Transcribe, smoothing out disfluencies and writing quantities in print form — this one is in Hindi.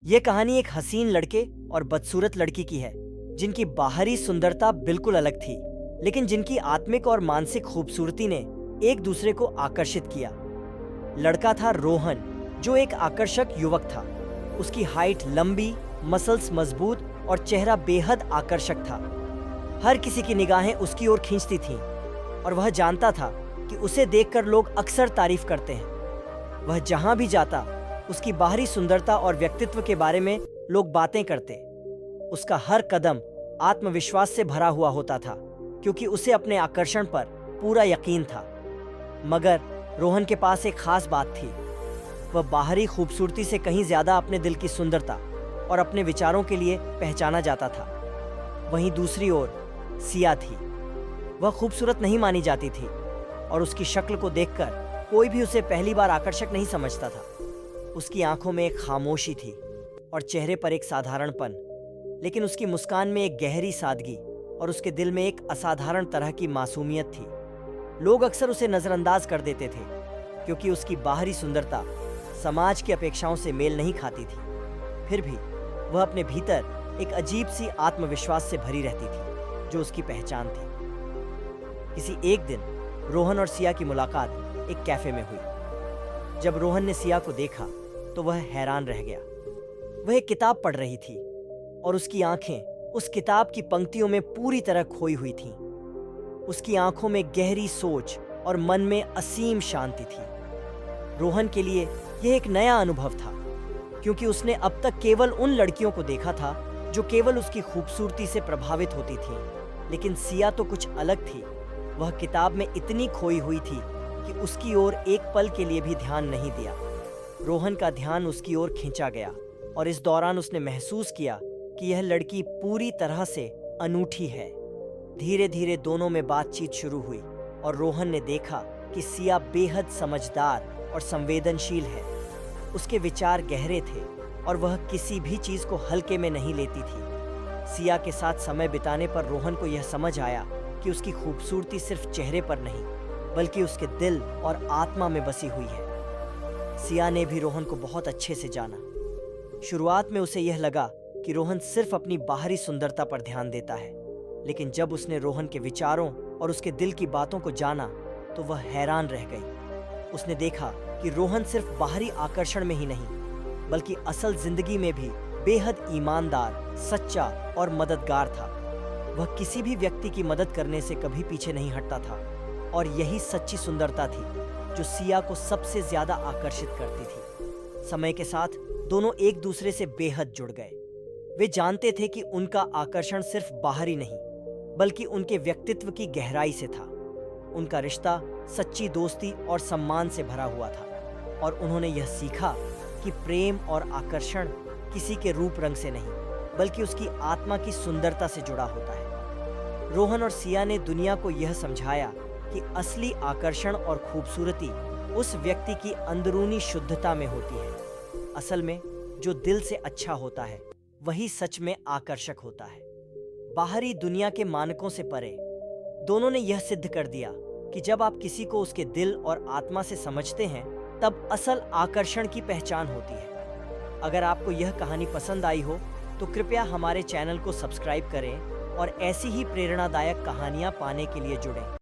ये कहानी एक हसीन लड़के और बदसूरत लड़की की है, जिनकी बाहरी सुंदरता बिल्कुल अलग थी, लेकिन जिनकी आत्मिक और मानसिक खूबसूरती ने एक दूसरे को आकर्षित किया। लड़का था रोहन, जो एक आकर्षक युवक था। उसकी हाइट लंबी, मसल्स मजबूत और चेहरा बेहद आकर्षक था। हर किसी की निगाहें उसकी ओर खींचती थीं, और वह जानता था कि उसे देखकर लोग अक्सर तारीफ करते हैं। वह जहां भी जाता, उसकी बाहरी सुंदरता और व्यक्तित्व के बारे में लोग बातें करते। उसका हर कदम आत्मविश्वास से भरा हुआ होता था, क्योंकि उसे अपने आकर्षण पर पूरा यकीन था। मगर रोहन के पास एक खास बात थी। वह बाहरी खूबसूरती से कहीं ज्यादा अपने दिल की सुंदरता और अपने विचारों के लिए पहचाना जाता था। वहीं दूसरी ओर सिया थी। वह खूबसूरत नहीं मानी जाती थी, और उसकी शक्ल को देखकर कोई भी उसे पहली बार आकर्षक नहीं समझता था। उसकी आंखों में एक खामोशी थी और चेहरे पर एक साधारणपन, लेकिन उसकी मुस्कान में एक गहरी सादगी और उसके दिल में एक असाधारण तरह की मासूमियत थी। लोग अक्सर उसे नजरअंदाज कर देते थे, क्योंकि उसकी बाहरी सुंदरता समाज की अपेक्षाओं से मेल नहीं खाती थी। फिर भी वह अपने भीतर एक अजीब सी आत्मविश्वास से भरी रहती थी, जो उसकी पहचान थी। किसी एक दिन रोहन और सिया की मुलाकात एक कैफे में हुई। जब रोहन ने सिया को देखा तो वह हैरान रह गया। वह एक किताब पढ़ रही थी, और उसकी आंखें उस किताब की पंक्तियों में पूरी तरह खोई हुई थीं। उसकी आंखों में गहरी सोच और मन में असीम शांति थी। रोहन के लिए यह एक नया अनुभव था, क्योंकि उसने अब तक केवल उन लड़कियों को देखा था जो केवल उसकी खूबसूरती से प्रभावित होती थीं। लेकिन सिया तो कुछ अलग थी। वह किताब में इतनी खोई हुई थी कि उसकी ओर एक पल के लिए भी ध्यान नहीं दिया। रोहन का ध्यान उसकी ओर खींचा गया, और इस दौरान उसने महसूस किया कि यह लड़की पूरी तरह से अनूठी है। धीरे धीरे दोनों में बातचीत शुरू हुई, और रोहन ने देखा कि सिया बेहद समझदार और संवेदनशील है। उसके विचार गहरे थे, और वह किसी भी चीज को हल्के में नहीं लेती थी। सिया के साथ समय बिताने पर रोहन को यह समझ आया कि उसकी खूबसूरती सिर्फ चेहरे पर नहीं, बल्कि उसके दिल और आत्मा में बसी हुई है। सिया ने भी रोहन को बहुत अच्छे से जाना। शुरुआत में उसे यह लगा कि रोहन सिर्फ अपनी बाहरी सुंदरता पर ध्यान देता है, लेकिन जब उसने रोहन के विचारों और उसके दिल की बातों को जाना तो वह हैरान रह गई। उसने देखा कि रोहन सिर्फ बाहरी आकर्षण में ही नहीं, बल्कि असल जिंदगी में भी बेहद ईमानदार, सच्चा और मददगार था। वह किसी भी व्यक्ति की मदद करने से कभी पीछे नहीं हटता था, और यही सच्ची सुंदरता थी जो सिया को सबसे ज्यादा आकर्षित करती थी। समय के साथ दोनों एक दूसरे से बेहद जुड़ गए। वे जानते थे कि उनका आकर्षण सिर्फ बाहरी नहीं, बल्कि उनके व्यक्तित्व की गहराई से था। उनका रिश्ता सच्ची दोस्ती और सम्मान से भरा हुआ था, और उन्होंने यह सीखा कि प्रेम और आकर्षण किसी के रूप रंग से नहीं, बल्कि उसकी आत्मा की सुंदरता से जुड़ा होता है। रोहन और सिया ने दुनिया को यह समझाया कि असली आकर्षण और खूबसूरती उस व्यक्ति की अंदरूनी शुद्धता में होती है। असल में जो दिल से अच्छा होता है, वही सच में आकर्षक होता है। बाहरी दुनिया के मानकों से परे दोनों ने यह सिद्ध कर दिया कि जब आप किसी को उसके दिल और आत्मा से समझते हैं, तब असल आकर्षण की पहचान होती है। अगर आपको यह कहानी पसंद आई हो तो कृपया हमारे चैनल को सब्सक्राइब करें, और ऐसी ही प्रेरणादायक कहानियां पाने के लिए जुड़ें।